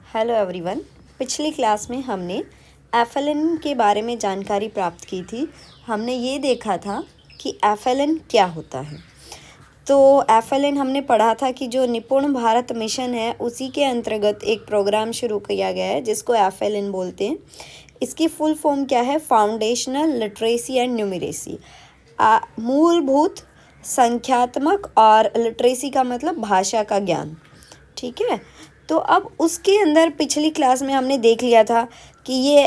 Hello everyone. पिछली class में हमने एफएलएन के बारे में जानकारी प्राप्त की थी। हमने ये देखा था कि एफएलएन क्या होता है। तो एफएलएन हमने पढ़ा था कि जो निपुण भारत मिशन है उसी के अंतर्गत एक प्रोग्राम शुरू किया गया है जिसको एफएलएन बोलते हैं। इसकी फुल फॉर्म क्या है? Foundational literacy and numeracy. मूलभूत संख्यात्मक और लिटरेसी का मतलब भाषा का ज्ञान। ठीक है। तो अब उसके अंदर पिछली क्लास में हमने देख लिया था कि ये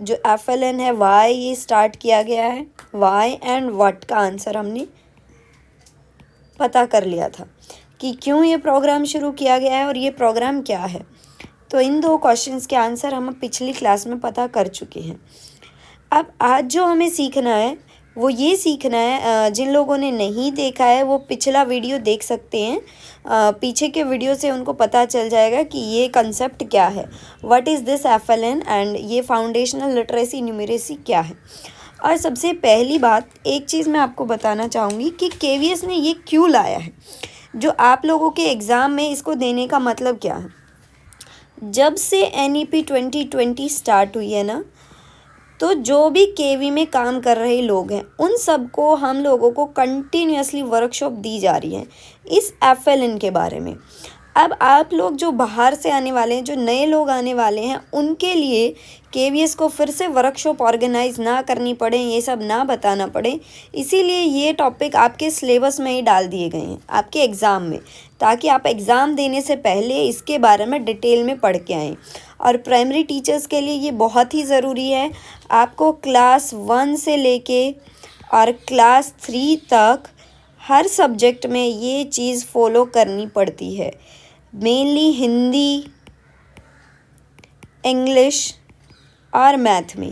जो एफएलएन है वाई ये स्टार्ट किया गया है। वाई एंड व्हाट का आंसर हमने पता कर लिया था कि क्यों ये प्रोग्राम शुरू किया गया है और ये प्रोग्राम क्या है। तो इन दो क्वेश्चंस के आंसर हम पिछली क्लास में पता कर चुके हैं। अब आज जो हमें सीखना है वो ये सीखना है, जिन लोगों ने नहीं देखा है वो पिछला वीडियो देख सकते हैं। पीछे के वीडियो से उनको पता चल जाएगा कि ये कंसेप्ट क्या है, what is this FLN and ये फाउंडेशनल लिटरेसी न्यूमरेसी क्या है। और सबसे पहली बात एक चीज़ मैं आपको बताना चाहूँगी कि केवीएस ने ये क्यों लाया है। जो आप लोगों के एग्ज़ाम में इसको देने का मतलब क्या है? जब से एनईपी 2020 स्टार्ट हुई है ना, तो जो भी केवी में काम कर रहे लोग हैं उन सबको हम लोगों को कंटिन्यूसली वर्कशॉप दी जा रही है इस एफएलएन के बारे में। अब आप लोग जो बाहर से आने वाले हैं, जो नए लोग आने वाले हैं, उनके लिए केवीएस को फिर से वर्कशॉप ऑर्गेनाइज ना करनी पड़े, ये सब ना बताना पड़े, इसीलिए ये टॉपिक आपके सिलेबस में ही डाल दिए गए हैं आपके एग्ज़ाम में, ताकि आप एग्ज़ाम देने से पहले इसके बारे में डिटेल में पढ़ के आएँ। और प्राइमरी टीचर्स के लिए ये बहुत ही ज़रूरी है। आपको क्लास 1 से लेके और क्लास 3 तक हर सब्जेक्ट में ये चीज़ फॉलो करनी पड़ती है। मेनली हिंदी, इंग्लिश और मैथ में,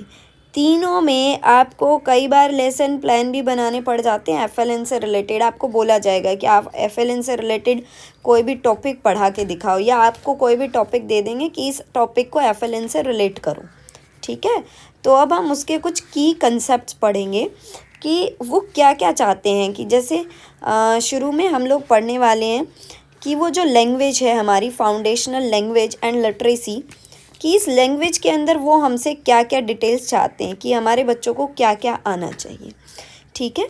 तीनों में आपको कई बार लेसन प्लान भी बनाने पड़ जाते हैं एफएलएन से रिलेटेड। आपको बोला जाएगा कि आप एफएलएन से रिलेटेड कोई भी टॉपिक पढ़ा के दिखाओ, या आपको कोई भी टॉपिक दे देंगे कि इस टॉपिक को एफएलएन से रिलेट करो। ठीक है। तो अब हम उसके कुछ की कंसेप्ट्स पढ़ेंगे कि वो क्या क्या चाहते हैं। कि जैसे शुरू में हम लोग पढ़ने वाले हैं कि वो जो लैंग्वेज है हमारी फाउंडेशनल लैंग्वेज एंड लिटरेसी, कि इस लैंग्वेज के अंदर वो हमसे क्या क्या डिटेल्स चाहते हैं, कि हमारे बच्चों को क्या क्या आना चाहिए। ठीक है।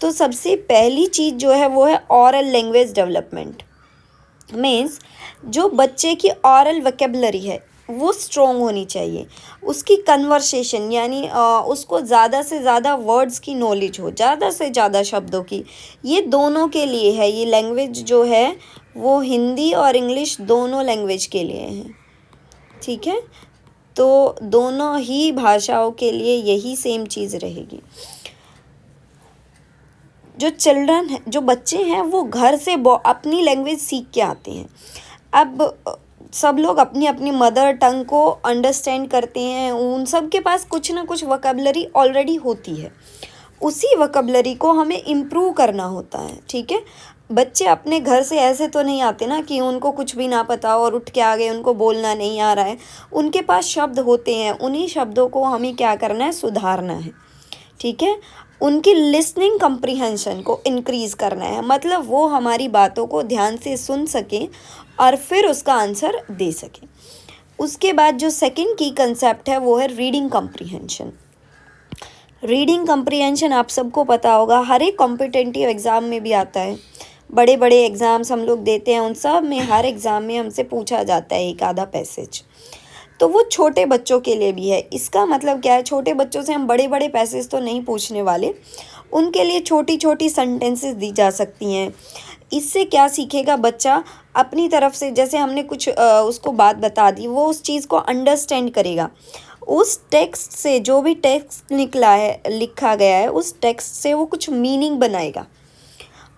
तो सबसे पहली चीज़ जो है वो है ऑरल लैंग्वेज डेवलपमेंट। मीन्स जो बच्चे की ऑरल वोकेबलरी है वो स्ट्रॉन्ग होनी चाहिए, उसकी कन्वर्सेशन यानी उसको ज़्यादा से ज़्यादा वर्ड्स की नॉलेज हो, ज़्यादा से ज़्यादा शब्दों की। ये दोनों के लिए है, ये लैंग्वेज जो है वो हिंदी और इंग्लिश दोनों लैंग्वेज के लिए है। ठीक है। तो दोनों ही भाषाओं के लिए यही सेम चीज़ रहेगी। जो चिल्ड्रन है, जो बच्चे हैं, वो घर से अपनी लैंग्वेज सीख के आते हैं। अब सब लोग अपनी अपनी मदर टंग को अंडरस्टैंड करते हैं, उन सब के पास कुछ ना कुछ वोकेबलरी ऑलरेडी होती है, उसी वोकेबलरी को हमें इम्प्रूव करना होता है। ठीक है। बच्चे अपने घर से ऐसे तो नहीं आते ना कि उनको कुछ भी ना पता हो और उठ के आ गए, उनको बोलना नहीं आ रहा है। उनके पास शब्द होते हैं, उन्हीं शब्दों को हमें क्या करना है? सुधारना है। ठीक है। उनकी लिसनिंग कम्प्रीहेंशन को इंक्रीज़ करना है, मतलब वो हमारी बातों को ध्यान से सुन सकें और फिर उसका आंसर दे सकें। उसके बाद जो सेकंड की कंसेप्ट है वो है रीडिंग कम्प्रीहेंशन। रीडिंग कम्प्रीहेंशन आप सबको पता होगा, हर एक कॉम्पिटिटिव एग्ज़ाम में भी आता है। बड़े बड़े एग्ज़ाम्स हम लोग देते हैं, उन सब में हर एग्ज़ाम में हमसे पूछा जाता है एक आधा पैसेज। तो वो छोटे बच्चों के लिए भी है। इसका मतलब क्या है? छोटे बच्चों से हम बड़े बड़े पैसेज तो नहीं पूछने वाले, उनके लिए छोटी छोटी सेंटेंसेस दी जा सकती हैं। इससे क्या सीखेगा बच्चा? अपनी तरफ से जैसे हमने कुछ उसको बात बता दी, वो उस चीज़ को अंडरस्टैंड करेगा। उस टेक्स्ट से, जो भी टेक्स्ट निकला है, लिखा गया है, उस टेक्स्ट से वो कुछ मीनिंग बनाएगा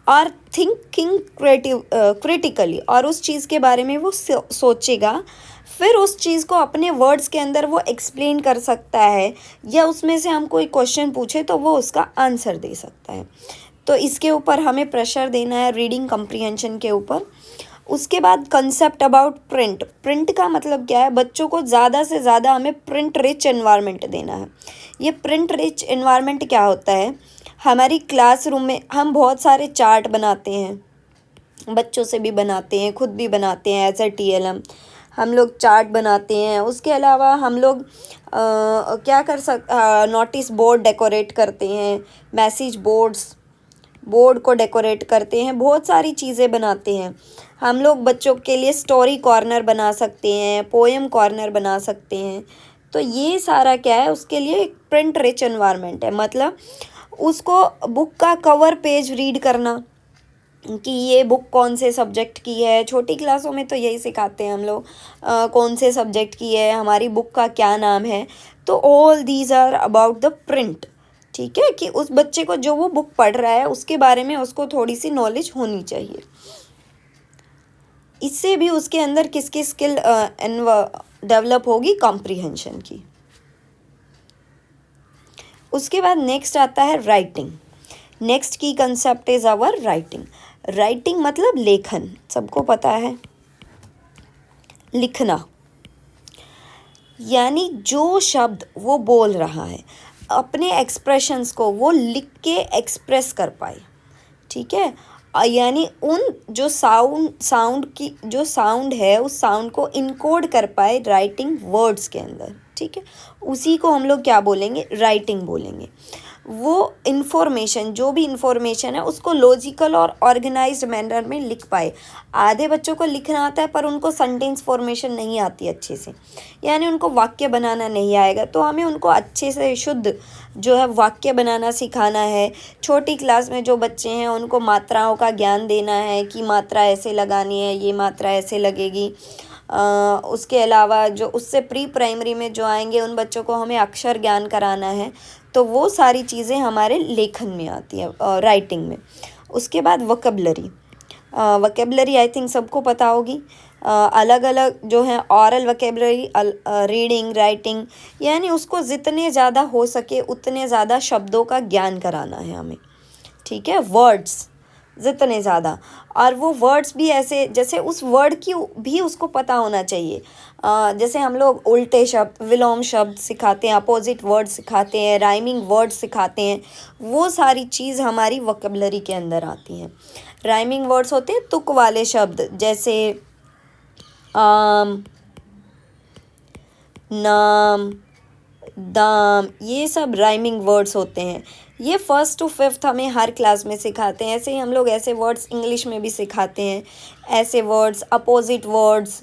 और थिंकिंग क्रिटिकली, और उस चीज़ के बारे में वो सोचेगा। फिर उस चीज़ को अपने वर्ड्स के अंदर वो एक्सप्लेन कर सकता है, या उसमें से हम कोई क्वेश्चन पूछे तो वो उसका आंसर दे सकता है। तो इसके ऊपर हमें प्रेशर देना है, रीडिंग कम्प्रीहेंशन के ऊपर। उसके बाद कंसेप्ट अबाउट प्रिंट। प्रिंट का मतलब क्या है? बच्चों को ज़्यादा से ज़्यादा हमें प्रिंट रिच एनवायरनमेंट देना है। ये प्रिंट रिच एनवायरनमेंट क्या होता है? हमारी क्लासरूम में हम बहुत सारे चार्ट बनाते हैं, बच्चों से भी बनाते हैं, खुद भी बनाते हैं एज ए टीएलएम। हम लोग चार्ट बनाते हैं। उसके अलावा हम लोग क्या कर नोटिस बोर्ड डेकोरेट करते हैं, मैसेज बोर्ड को डेकोरेट करते हैं, बहुत सारी चीज़ें बनाते हैं। हम लोग बच्चों के लिए स्टोरी कॉर्नर बना सकते हैं, पोएम कॉर्नर बना सकते हैं। तो ये सारा क्या है, उसके लिए एक प्रिंट रिच एनवायरनमेंट है। मतलब उसको बुक का कवर पेज रीड करना कि ये बुक कौन से सब्जेक्ट की है। छोटी क्लासों में तो यही सिखाते हैं हम लोग, कौन से सब्जेक्ट की है, हमारी बुक का क्या नाम है। तो all these are about the print. ठीक है, कि उस बच्चे को जो वो बुक पढ़ रहा है उसके बारे में उसको थोड़ी सी नॉलेज होनी चाहिए। इससे भी उसके अंदर किसकी स्किल डेवलप होगी, कॉम्प्रिहेंशन की। उसके बाद नेक्स्ट आता है राइटिंग। नेक्स्ट की concept is our writing. Writing मतलब लेखन, सबको पता है, लिखना। यानी जो शब्द वो बोल रहा है, अपने एक्सप्रेशंस को वो लिख के एक्सप्रेस कर पाए। ठीक है, यानी उन जो साउंड की जो साउंड है उस साउंड को इनकोड कर पाए राइटिंग वर्ड्स के अंदर। ठीक है, उसी को हम लोग क्या बोलेंगे, राइटिंग बोलेंगे। वो इन्फॉर्मेशन, जो भी इन्फॉर्मेशन है उसको लॉजिकल और ऑर्गेनाइज्ड मैनर में लिख पाए। आधे बच्चों को लिखना आता है पर उनको सेंटेंस फॉर्मेशन नहीं आती अच्छे से, यानी उनको वाक्य बनाना नहीं आएगा। तो हमें उनको अच्छे से शुद्ध जो है वाक्य बनाना सिखाना है। छोटी क्लास में जो बच्चे हैं उनको मात्राओं का ज्ञान देना है कि मात्रा ऐसे लगानी है, ये मात्रा ऐसे लगेगी। उसके अलावा जो उससे प्री प्राइमरी में जो आएंगे उन बच्चों को हमें अक्षर ज्ञान कराना है। तो वो सारी चीज़ें हमारे लेखन में आती हैं, राइटिंग में। उसके बाद वोकेबलरी। वोकेबलरी आई थिंक सबको पता होगी। अलग अलग जो है ऑरल वोकेबलरी, रीडिंग, राइटिंग, यानी उसको जितने ज़्यादा हो सके उतने ज़्यादा शब्दों का ज्ञान कराना है हमें। ठीक है, वर्ड्स जितने ज़्यादा, और वो वर्ड्स भी ऐसे जैसे उस वर्ड की भी उसको पता होना चाहिए। जैसे हम लोग उल्टे शब्द, विलोम शब्द सिखाते हैं, अपोजिट वर्ड सिखाते हैं, राइमिंग वर्ड सिखाते हैं। वो सारी चीज़ हमारी वोकेबलरी के अंदर आती हैं। राइमिंग वर्ड्स होते हैं तुक वाले शब्द, जैसे आम, नाम, दाम, ये सब राइमिंग वर्ड्स होते हैं। ये 1st to 5th हमें हर क्लास में सिखाते हैं। ऐसे ही हम लोग ऐसे वर्ड्स इंग्लिश में भी सिखाते हैं। ऐसे words, opposite words,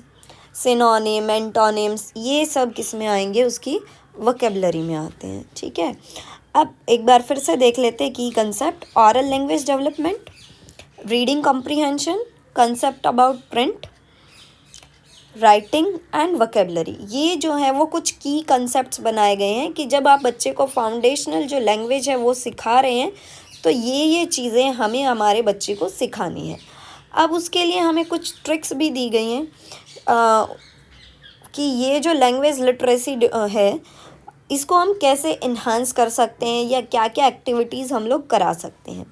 synonym, antonyms, ये सब किस में आएंगे, उसकी वोकेबलरी में आते हैं। ठीक है, अब एक बार फिर से देख लेते हैं की concept. Oral language development, reading comprehension, concept about print, writing and vocabulary. ये जो है वो कुछ की कंसेप्ट्स बनाए गए हैं कि जब आप बच्चे को फाउंडेशनल जो लैंग्वेज है वो सिखा रहे हैं तो ये चीज़ें हमें हमारे बच्चे को सिखानी है। अब उसके लिए हमें कुछ ट्रिक्स भी दी गई हैं कि ये जो लैंग्वेज लिटरेसी है इसको हम कैसे इन्हांस कर सकते हैं या क्या क्या एक्टिविटीज़ हम लोग करा सकते हैं।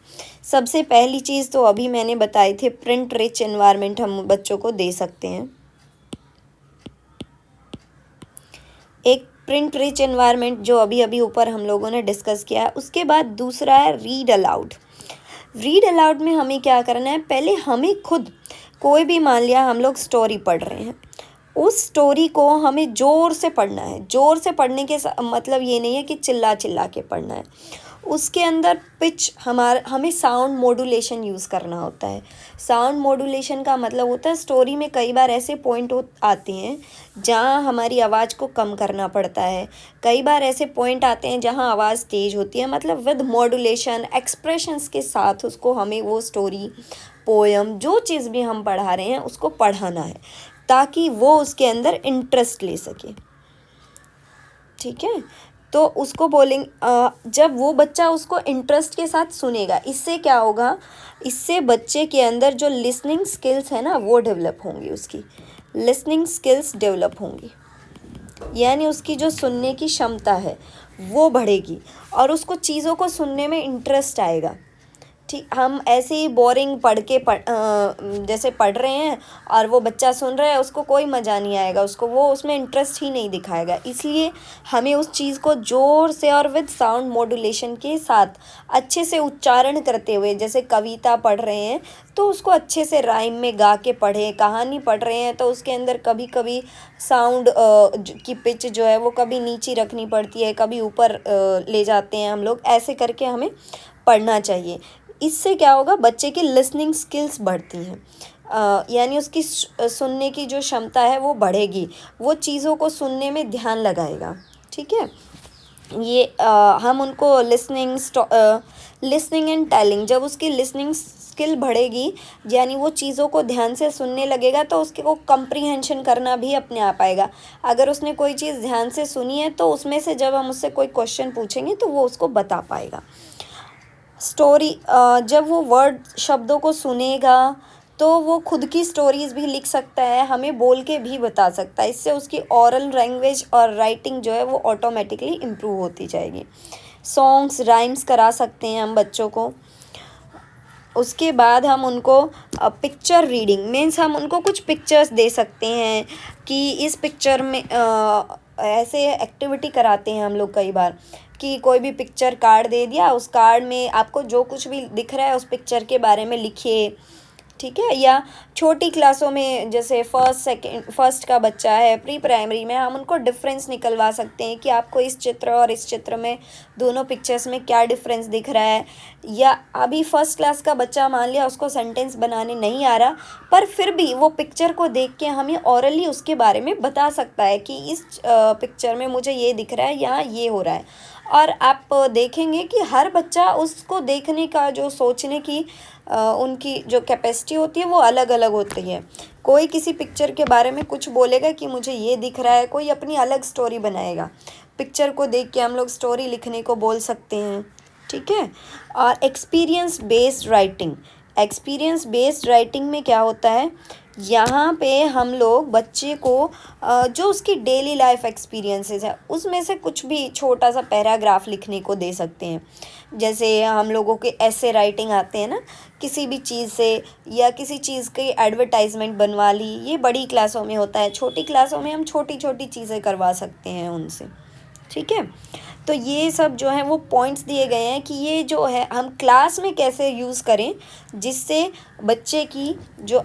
सबसे पहली चीज़ तो अभी मैंने बताई थी, प्रिंट रिच एनवायरनमेंट हम बच्चों को दे सकते हैं। एक प्रिंट रिच एनवायरनमेंट जो अभी अभी ऊपर हम लोगों ने डिस्कस किया है। उसके बाद दूसरा है रीड अलाउड। रीड अलाउड में हमें क्या करना है, पहले हमें खुद कोई भी, मान लिया हम लोग स्टोरी पढ़ रहे हैं, उस स्टोरी को हमें ज़ोर से पढ़ना है। ज़ोर से पढ़ने के मतलब ये नहीं है कि चिल्ला चिल्ला के पढ़ना है। उसके अंदर पिच हमें साउंड मॉड्यूलेशन यूज़ करना होता है। साउंड मॉड्यूलेशन का मतलब होता है स्टोरी में कई बार ऐसे पॉइंट आते हैं जहाँ हमारी आवाज़ को कम करना पड़ता है। कई बार ऐसे पॉइंट आते हैं जहाँ आवाज़ तेज़ होती है। मतलब विद मॉड्यूलेशन, एक्सप्रेशंस के साथ उसको हमें वो स्टोरी, पोएम, जो चीज़ भी हम पढ़ा रहे हैं उसको पढ़ाना है ताकि वो उसके अंदर इंटरेस्ट ले सके। ठीक है, तो उसको बोलेंगे, जब वो बच्चा उसको इंटरेस्ट के साथ सुनेगा, इससे क्या होगा, इससे बच्चे के अंदर जो लिसनिंग स्किल्स है ना वो डेवलप होंगी, उसकी लिसनिंग स्किल्स डेवलप होंगी। यानी उसकी जो सुनने की क्षमता है वो बढ़ेगी और उसको चीज़ों को सुनने में इंटरेस्ट आएगा। ठीक, हम ऐसे ही बोरिंग जैसे पढ़ रहे हैं और वो बच्चा सुन रहा है, उसको कोई मज़ा नहीं आएगा, उसको वो उसमें इंटरेस्ट ही नहीं दिखाएगा। इसलिए हमें उस चीज़ को ज़ोर से और विद साउंड मॉड्यूलेशन के साथ अच्छे से उच्चारण करते हुए, जैसे कविता पढ़ रहे हैं तो उसको अच्छे से राइम में गा के पढ़ें। कहानी पढ़ रहे हैं तो उसके अंदर कभी कभी साउंड की पिच जो है वो कभी नीची रखनी पड़ती है, कभी ऊपर ले जाते हैं हम लोग। ऐसे करके हमें पढ़ना चाहिए। इससे क्या होगा, बच्चे की लिसनिंग स्किल्स बढ़ती हैं, यानी उसकी सुनने की जो क्षमता है वो बढ़ेगी, वो चीज़ों को सुनने में ध्यान लगाएगा। ठीक है, ये हम उनको लिसनिंग एंड टेलिंग, जब उसकी लिसनिंग स्किल बढ़ेगी यानी वो चीज़ों को ध्यान से सुनने लगेगा तो उसके को कंप्रीहेंशन करना भी अपने आप आएगा। अगर उसने कोई चीज़ ध्यान से सुनी है तो उसमें से जब हम उससे कोई क्वेश्चन पूछेंगे तो वो उसको बता पाएगा। स्टोरी, जब वो वर्ड शब्दों को सुनेगा तो वो खुद की स्टोरीज़ भी लिख सकता है, हमें बोल के भी बता सकता है। इससे उसकी ओरल लैंग्वेज और राइटिंग जो है वो ऑटोमेटिकली इम्प्रूव होती जाएगी। सॉन्ग्स राइम्स करा सकते हैं हम बच्चों को। उसके बाद हम उनको पिक्चर रीडिंग मीन्स हम उनको कुछ पिक्चर्स दे सकते हैं कि इस पिक्चर में ऐसे एक्टिविटी कराते हैं हम लोग कई बार कि कोई भी पिक्चर कार्ड दे दिया, उस कार्ड में आपको जो कुछ भी दिख रहा है उस पिक्चर के बारे में लिखिए। ठीक है, या छोटी क्लासों में जैसे फर्स्ट का बच्चा है, प्री प्राइमरी में, हम उनको डिफरेंस निकलवा सकते हैं कि आपको इस चित्र और इस चित्र में दोनों पिक्चर्स में क्या डिफरेंस दिख रहा है। या अभी फर्स्ट क्लास का बच्चा, मान लिया उसको सेंटेंस बनाने नहीं आ रहा, पर फिर भी वो पिक्चर को देख के हमें ऑरली उसके बारे में बता सकता है कि इस पिक्चर में मुझे ये दिख रहा है, यहाँ ये हो रहा है। और आप देखेंगे कि हर बच्चा उसको देखने का जो सोचने की उनकी जो कैपेसिटी होती है वो अलग अलग होती है। कोई किसी पिक्चर के बारे में कुछ बोलेगा कि मुझे ये दिख रहा है, कोई अपनी अलग स्टोरी बनाएगा। पिक्चर को देख के हम लोग स्टोरी लिखने को बोल सकते हैं। ठीक है, और एक्सपीरियंस बेस्ड राइटिंग में क्या होता है, यहाँ पे हम लोग बच्चे को जो उसकी डेली लाइफ एक्सपीरियंसेस है उसमें से कुछ भी छोटा सा पैराग्राफ लिखने को दे सकते हैं। जैसे हम लोगों के ऐसे राइटिंग आते हैं ना, किसी भी चीज़ से या किसी चीज़ की एडवर्टाइजमेंट बनवा ली, ये बड़ी क्लासों में होता है। छोटी क्लासों में हम छोटी छोटी चीज़ें करवा सकते हैं उनसे। ठीक है, तो ये सब जो है वो पॉइंट्स दिए गए हैं कि ये जो है हम क्लास में कैसे यूज़ करें जिससे बच्चे की जो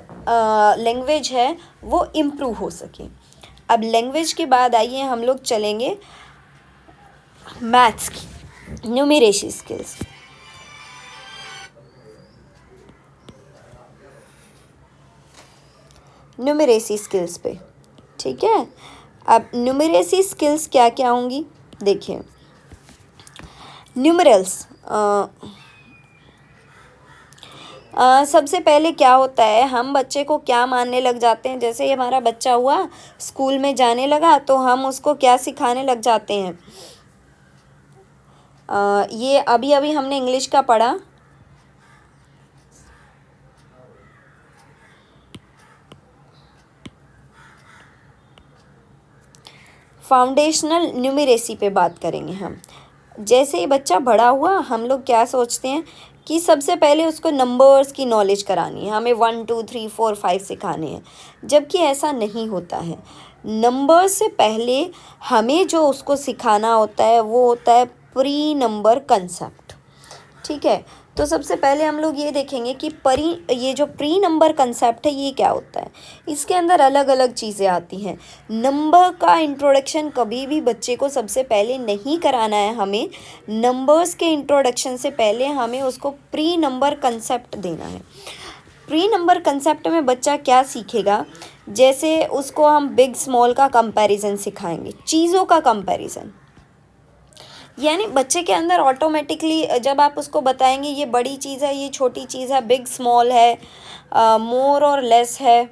लैंग्वेज है वो इम्प्रूव हो सके। अब लैंग्वेज के बाद आइए हम लोग चलेंगे मैथ्स की न्यूमेरेसी स्किल्स। न्यूमेरेसी स्किल्स पे, ठीक है। अब न्यूमेरेसी स्किल्स क्या क्या होंगी, देखिए। न्यूमरल्स, सबसे पहले क्या होता है, हम बच्चे को क्या मानने लग जाते हैं। जैसे हमारा बच्चा हुआ, स्कूल में जाने लगा तो हम उसको क्या सिखाने लग जाते हैं। ये अभी अभी हमने इंग्लिश का पढ़ा, फाउंडेशनल न्यूमेरेसी पे बात करेंगे हम। जैसे ही बच्चा बड़ा हुआ, हम लोग क्या सोचते हैं कि सबसे पहले उसको नंबर्स की नॉलेज करानी है, हमें 1 2 3 4 5 सिखाने हैं, जबकि ऐसा नहीं होता है। नंबर्स से पहले हमें जो उसको सिखाना होता है वो होता है प्री नंबर कंसेप्ट। ठीक है, तो सबसे पहले हम लोग ये देखेंगे कि ये जो प्री नंबर कंसेप्ट है ये क्या होता है। इसके अंदर अलग अलग चीज़ें आती हैं। नंबर का इंट्रोडक्शन कभी भी बच्चे को सबसे पहले नहीं कराना है। हमें नंबर्स के इंट्रोडक्शन से पहले हमें उसको प्री नंबर कंसेप्ट देना है। प्री नंबर कंसेप्ट में बच्चा क्या सीखेगा, जैसे उसको हम बिग स्मॉल का कंपैरिजन सिखाएंगे, चीज़ों का कंपैरिजन। यानी बच्चे के अंदर ऑटोमेटिकली जब आप उसको बताएंगे ये बड़ी चीज़ है, ये छोटी चीज़ है, बिग स्मॉल है, मोर और लेस है,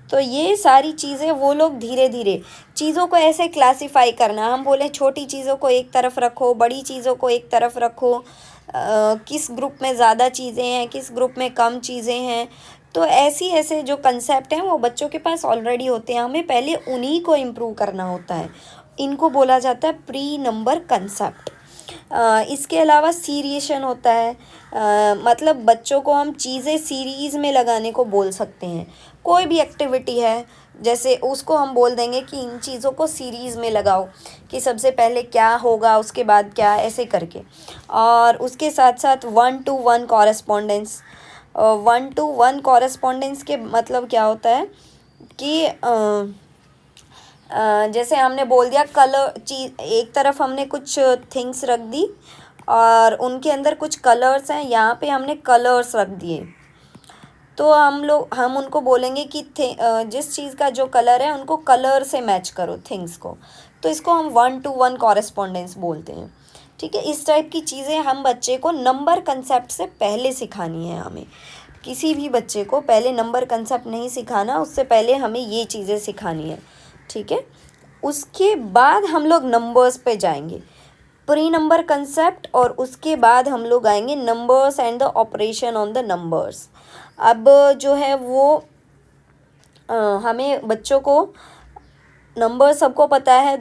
तो ये सारी चीज़ें वो लोग धीरे धीरे चीज़ों को ऐसे क्लासिफाई करना। हम बोले छोटी चीज़ों को एक तरफ रखो, बड़ी चीज़ों को एक तरफ रखो, किस ग्रुप में ज़्यादा चीज़ें हैं, किस ग्रुप में कम चीज़ें हैं। तो ऐसे जो कंसेप्ट हैं वो बच्चों के पास ऑलरेडी होते हैं, हमें पहले उन्हीं को इम्प्रूव करना होता है। इनको बोला जाता है प्री नंबर कंसेप्ट। इसके अलावा सीरिएशन होता है, मतलब बच्चों को हम चीज़ें सीरीज़ में लगाने को बोल सकते हैं। कोई भी एक्टिविटी है जैसे उसको हम बोल देंगे कि इन चीज़ों को सीरीज़ में लगाओ, कि सबसे पहले क्या होगा उसके बाद क्या, ऐसे करके। और उसके साथ साथ 1-to-1 कॉरेस्पॉन्डेंस। 1-to-1 कॉरेस्पॉन्डेंस के मतलब क्या होता है कि जैसे हमने बोल दिया कलर चीज, एक तरफ हमने कुछ थिंग्स रख दी और उनके अंदर कुछ कलर्स हैं, यहाँ पे हमने कलर्स रख दिए, तो हम उनको बोलेंगे कि जिस चीज़ का जो कलर है उनको कलर से मैच करो थिंग्स को, तो इसको हम 1-to-1 कॉरेस्पॉन्डेंस बोलते हैं। ठीक है, इस टाइप की चीज़ें हम बच्चे को नंबर कंसेप्ट से पहले सिखानी है। हमें किसी भी बच्चे को पहले नंबर कंसेप्ट नहीं सिखाना, उससे पहले हमें ये चीज़ें सिखानी है। ठीक है, उसके बाद हम लोग नंबर्स पे जाएंगे, प्री नंबर कंसेप्ट, और उसके बाद हम लोग आएंगे numbers and the operation on the numbers. अब जो है वो हमें बच्चों को नंबर सबको पता है।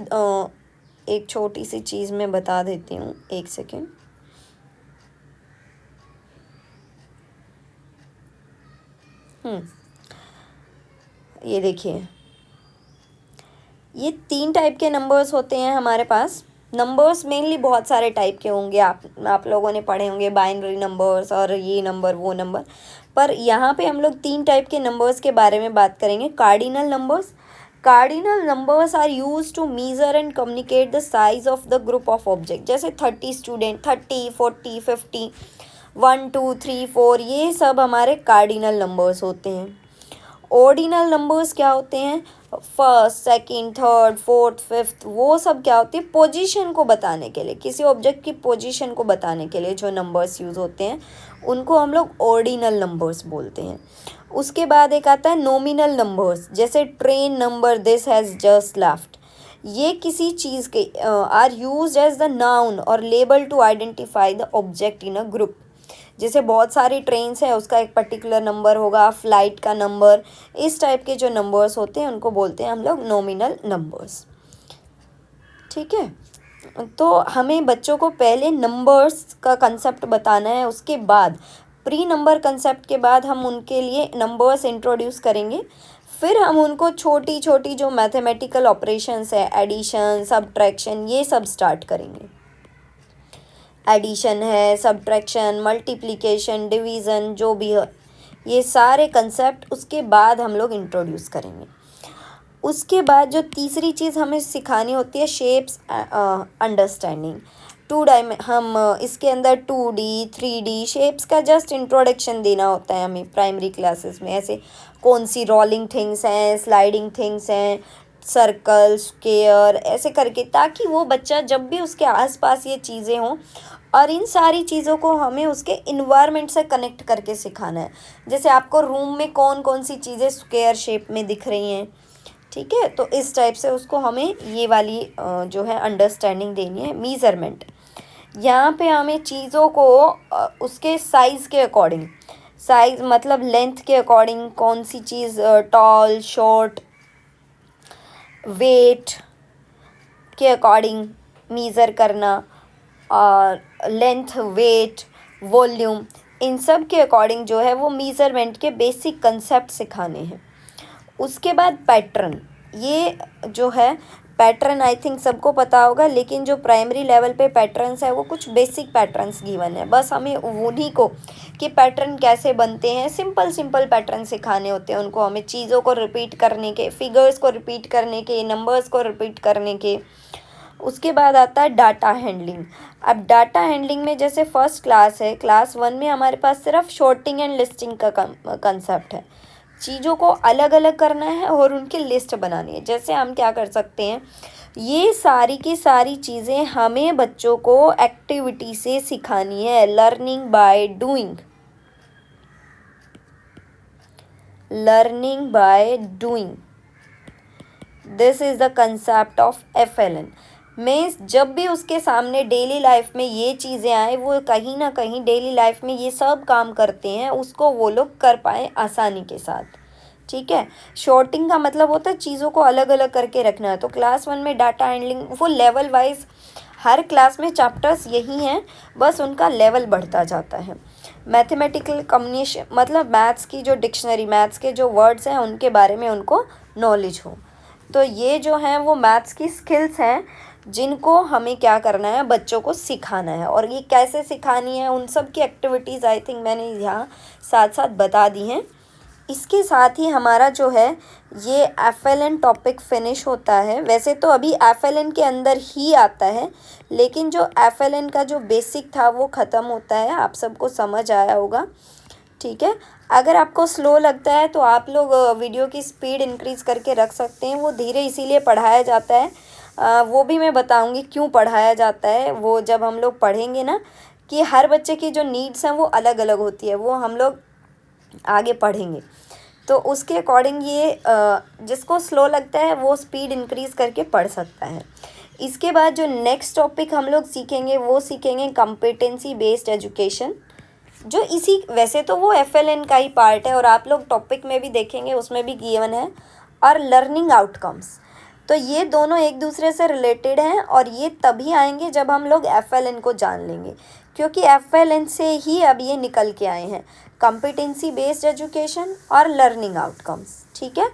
एक छोटी सी चीज़ मैं बता देती हूँ, एक सेकेंड। ये देखिए, ये 3 टाइप के नंबर्स होते हैं हमारे पास। नंबर्स मेनली बहुत सारे टाइप के होंगे, आप लोगों ने पढ़े होंगे बाइनरी नंबर्स और ये नंबर वो नंबर, पर यहाँ पे हम लोग 3 टाइप के नंबर्स के बारे में बात करेंगे। Cardinal numbers. Cardinal numbers are use to measure and communicate the size of the group of object. जैसे 30 स्टूडेंट, 30, 40, 50, 1, 2, 3, 4, ये सब हमारे कार्डिनल नंबर्स होते हैं। ऑर्डिनल नंबर्स क्या होते हैं? First, second, third, fourth, fifth, वो सब क्या होती है? पोजीशन को बताने के लिए, किसी ऑब्जेक्ट की पोजीशन को बताने के लिए जो नंबर्स यूज़ होते हैं उनको हम लोग ऑर्डिनल नंबर्स बोलते हैं। उसके बाद एक आता है नॉमिनल नंबर्स, जैसे train number this has just left. ये किसी चीज़ के are use as the noun और label to identify the object in a group. जैसे बहुत सारी ट्रेन्स है, उसका एक पर्टिकुलर नंबर होगा, फ्लाइट का नंबर, इस टाइप के जो नंबर्स होते हैं उनको बोलते हैं हम लोग नॉमिनल नंबर्स। ठीक है, तो हमें बच्चों को पहले नंबर्स का कंसेप्ट बताना है, उसके बाद प्री नंबर कंसेप्ट के बाद हम उनके लिए नंबर्स इंट्रोड्यूस करेंगे। फिर हम उनको छोटी छोटी जो मैथमेटिकल ऑपरेशंस है, एडिशन, सब्ट्रैक्शन, ये सब स्टार्ट करेंगे। एडिशन है, सब्ट्रैक्शन, मल्टीप्लिकेशन, डिवीज़न, जो भी है, ये सारे कंसेप्ट उसके बाद हम लोग इंट्रोड्यूस करेंगे। उसके बाद जो तीसरी चीज़ हमें सिखानी होती है, शेप्स अंडरस्टैंडिंग। हम इसके अंदर 2D 3D शेप्स का जस्ट इंट्रोडक्शन देना होता है हमें प्राइमरी क्लासेस में। ऐसे कौन सी रोलिंग थिंग्स हैं, स्लाइडिंग थिंग्स हैं, सर्कल, स्क्वायर, ऐसे करके, ताकि वो बच्चा जब भी उसके आसपास ये चीज़ें हों, और इन सारी चीज़ों को हमें उसके इन्वायरमेंट से कनेक्ट करके सिखाना है। जैसे आपको रूम में कौन कौन सी चीज़ें स्क्वायर शेप में दिख रही हैं, ठीक है, तो इस टाइप से उसको हमें ये वाली जो है अंडरस्टैंडिंग देनी है। मीज़रमेंट, यहाँ पे हमें चीज़ों को उसके साइज़ के अकॉर्डिंग, साइज़ मतलब लेंथ के अकॉर्डिंग, कौन सी चीज़ टॉल, शॉर्ट, वेट के अकॉर्डिंग मीज़र करना, और लेंथ, वेट, वॉल्यूम, इन सब के अकॉर्डिंग जो है वो मीज़रमेंट के बेसिक कंसेप्ट सिखाने हैं। उसके बाद पैटर्न, ये जो है पैटर्न आई थिंक सबको पता होगा, लेकिन जो प्राइमरी लेवल पे पैटर्न्स है वो कुछ बेसिक पैटर्न्स गिवन है, बस हमें उन्हीं को कि पैटर्न कैसे बनते हैं, सिंपल सिंपल पैटर्न सिखाने होते हैं उनको। हमें चीज़ों को रिपीट करने के, फिगर्स को रिपीट करने के, नंबर्स को रिपीट करने के। उसके बाद आता है डाटा हैंडलिंग। अब डाटा हैंडलिंग में जैसे फर्स्ट क्लास है, क्लास 1 में हमारे पास सिर्फ शॉर्टिंग एंड लिस्टिंग का कंसेप्ट है। चीज़ों को अलग अलग करना है और उनकी लिस्ट बनानी है। जैसे हम क्या कर सकते हैं, ये सारी की सारी चीज़ें हमें बच्चों को एक्टिविटी से सिखानी है, learning by doing. Learning by doing, this is the concept of FLN। Means जब भी उसके सामने डेली लाइफ में ये चीज़ें आए, वो कहीं ना कहीं डेली लाइफ में ये सब काम करते हैं, उसको वो लोग कर पाए आसानी के साथ। ठीक है, शॉर्टिंग का मतलब होता है चीज़ों को अलग अलग करके रखना है। तो क्लास 1 में डाटा हैंडलिंग वो लेवल वाइज हर क्लास में चैप्टर्स यही हैं, बस उनका लेवल बढ़ता जाता है। मैथमेटिकल कम्युनिकेशन मतलब मैथ्स की जो डिक्शनरी, मैथ्स के जो वर्ड्स हैं उनके बारे में उनको नॉलेज हो। तो ये जो हैं वो मैथ्स की स्किल्स हैं जिनको हमें क्या करना है, बच्चों को सिखाना है। और ये कैसे सिखानी है, उन सब की एक्टिविटीज़ आई थिंक मैंने यहाँ साथ साथ बता दी हैं। इसके साथ ही हमारा जो है ये एफएलएन टॉपिक फिनिश होता है। वैसे तो अभी एफएलएन के अंदर ही आता है, लेकिन जो एफएलएन का जो बेसिक था वो ख़त्म होता है। आप सबको समझ आया होगा, ठीक है। अगर आपको स्लो लगता है तो आप लोग वीडियो की स्पीड इंक्रीज़ करके रख सकते हैं। वो धीरे इसीलिए पढ़ाया जाता है, वो भी मैं बताऊंगी क्यों पढ़ाया जाता है। वो जब हम लोग पढ़ेंगे ना कि हर बच्चे की जो नीड्स हैं वो अलग अलग होती है, वो हम लोग आगे पढ़ेंगे। तो उसके अकॉर्डिंग ये जिसको स्लो लगता है वो स्पीड इंक्रीज़ करके पढ़ सकता है। इसके बाद जो नेक्स्ट टॉपिक हम लोग सीखेंगे वो सीखेंगे कॉम्पिटेंसी बेस्ड एजुकेशन, जो इसी वैसे तो वो एफएलएन का ही पार्ट है और आप लोग टॉपिक में भी देखेंगे उसमें भी गिवन है। और लर्निंग आउटकम्स, तो ये दोनों एक दूसरे से रिलेटेड हैं और ये तभी आएंगे जब हम लोग एफएलएन को जान लेंगे, क्योंकि एफएलएन से ही अब ये निकल के आए हैं, कॉम्पिटेंसी बेस्ड एजुकेशन और लर्निंग आउटकम्स, ठीक है।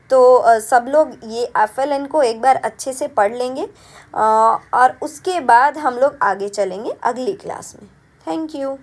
तो सब लोग ये एफएलएन को एक बार अच्छे से पढ़ लेंगे और उसके बाद हम लोग आगे चलेंगे अगली क्लास में। Thank you.